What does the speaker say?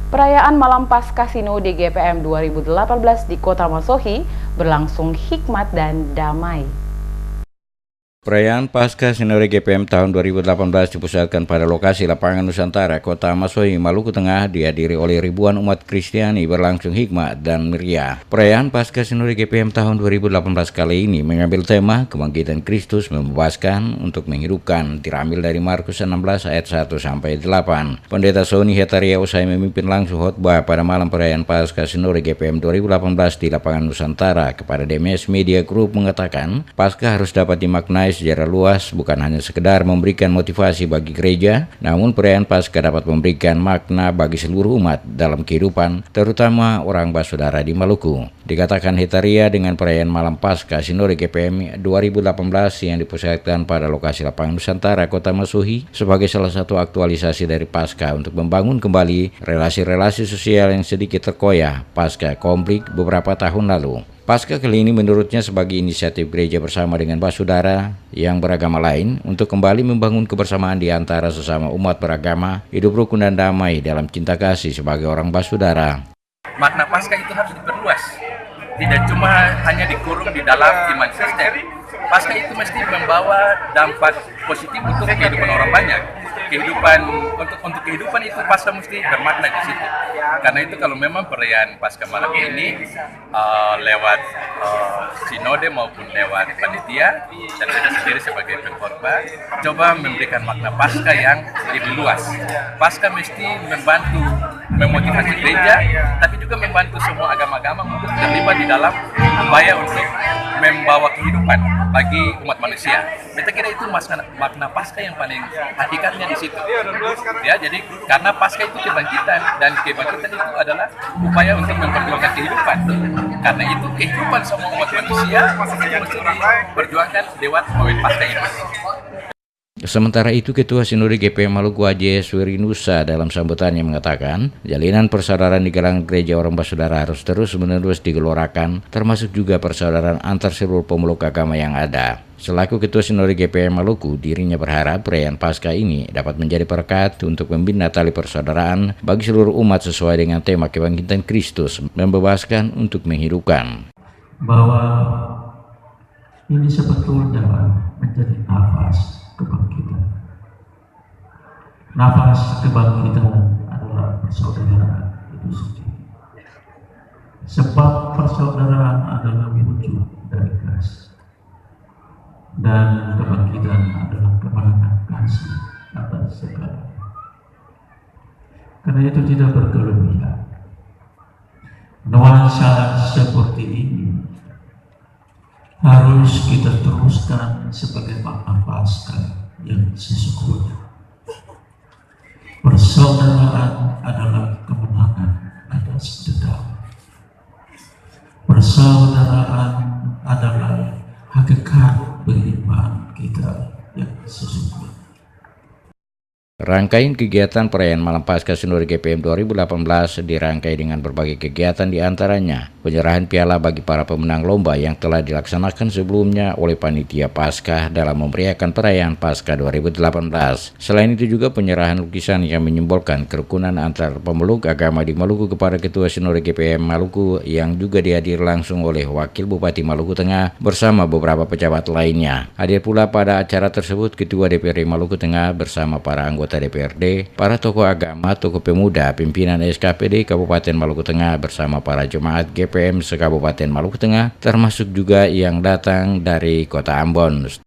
Perayaan Malam Paskah Sinode GPM 2018 di Kota Masohi berlangsung hikmat dan damai. Perayaan Paskah Sinode GPM tahun 2018 dipusatkan pada lokasi lapangan Nusantara, Kota Masohi, Maluku Tengah, dihadiri oleh ribuan umat Kristiani berlangsung hikmat dan meriah. Perayaan Paskah Sinode GPM tahun 2018 kali ini mengambil tema Kebangkitan Kristus Membebaskan untuk Menghidupkan, diambil dari Markus 16 ayat 1-8. Pendeta Sony Hetaria usai memimpin langsung khotbah pada malam perayaan Paskah Sinode GPM 2018 di lapangan Nusantara kepada DMS Media Group mengatakan, Paskah harus dapat dimaknai secara luas, bukan hanya sekedar memberikan motivasi bagi gereja, namun perayaan Paskah dapat memberikan makna bagi seluruh umat dalam kehidupan, terutama orang Basudara di Maluku. Dikatakan Hetaria, dengan perayaan Malam Paskah Sinode GPM 2018 yang dipusatkan pada lokasi lapangan Nusantara, Kota Masohi, sebagai salah satu aktualisasi dari Paskah untuk membangun kembali relasi-relasi sosial yang sedikit terkoyak pasca konflik beberapa tahun lalu. Paskah kali ini menurutnya sebagai inisiatif gereja bersama dengan Basudara yang beragama lain untuk kembali membangun kebersamaan di antara sesama umat beragama, hidup rukun dan damai dalam cinta kasih sebagai orang Basudara. Makna Paskah itu harus diperluas, tidak cuma hanya dikurung di dalam iman Kristen. Paskah itu mesti membawa dampak positif untuk kehidupan orang banyak. Untuk kehidupan itu Paskah mesti bermakna di situ. Karena itu kalau memang perayaan Paskah malam ini lewat sinode maupun lewat panitia dan saya sendiri sebagai pengkhotbah coba memberikan makna Paskah yang lebih luas. Paskah mesti membantu memotivasi gereja, tapi juga membantu semua agama-agama untuk terlibat di dalam upaya untuk membawa kehidupan bagi umat manusia. Kita kira itu makna Paskah yang paling hakikatnya di situ. Ya, jadi karena Paskah itu kebangkitan, dan kebangkitan itu adalah upaya untuk memperjuangkan kehidupan. Karena itu kehidupan semua umat manusia mesti diperjuangkan lewat momen Paskah ini. Sementara itu, Ketua Sinode GPM Maluku Aje Swirinusa dalam sambutannya mengatakan, jalinan persaudaraan di kalangan gereja orang Basudara harus terus-menerus digelorakan, termasuk juga persaudaraan antar seluruh pemeluk agama yang ada. Selaku Ketua Sinode GPM Maluku, dirinya berharap perayaan Paskah ini dapat menjadi berkat untuk membina tali persaudaraan bagi seluruh umat sesuai dengan tema Kebangkitan Kristus, membebaskan untuk menghidupkan. Bahwa ini sebetulnya menjadi nafas kebangkitan. Nafas kebangkitan adalah persaudaraan itu sendiri. Sebab persaudaraan adalah wujud dari kasih. Dan kebangkitan adalah kemenangan kasih atas segala. Karena itu tidak berkelebihan. Nuansa seperti ini harus kita teruskan sebagai makna Paskah yang sesungguhnya. Persaudaraan adalah kemenangan atas dendam. Persaudaraan adalah hakikat beriman kita yang sesungguhnya. Rangkaian kegiatan perayaan Malam Paskah Sinode GPM 2018 dirangkai dengan berbagai kegiatan, diantaranya penyerahan piala bagi para pemenang lomba yang telah dilaksanakan sebelumnya oleh panitia Paskah dalam memeriahkan perayaan Paskah 2018. Selain itu juga penyerahan lukisan yang menyimbolkan kerukunan antar pemeluk agama di Maluku kepada Ketua Sinode GPM Maluku yang juga dihadiri langsung oleh Wakil Bupati Maluku Tengah bersama beberapa pejabat lainnya. Hadir pula pada acara tersebut Ketua DPRD Maluku Tengah bersama para anggota DPRD, para tokoh agama, tokoh pemuda, pimpinan SKPD Kabupaten Maluku Tengah bersama para jemaat GPM se-Kabupaten Maluku Tengah, termasuk juga yang datang dari Kota Ambon.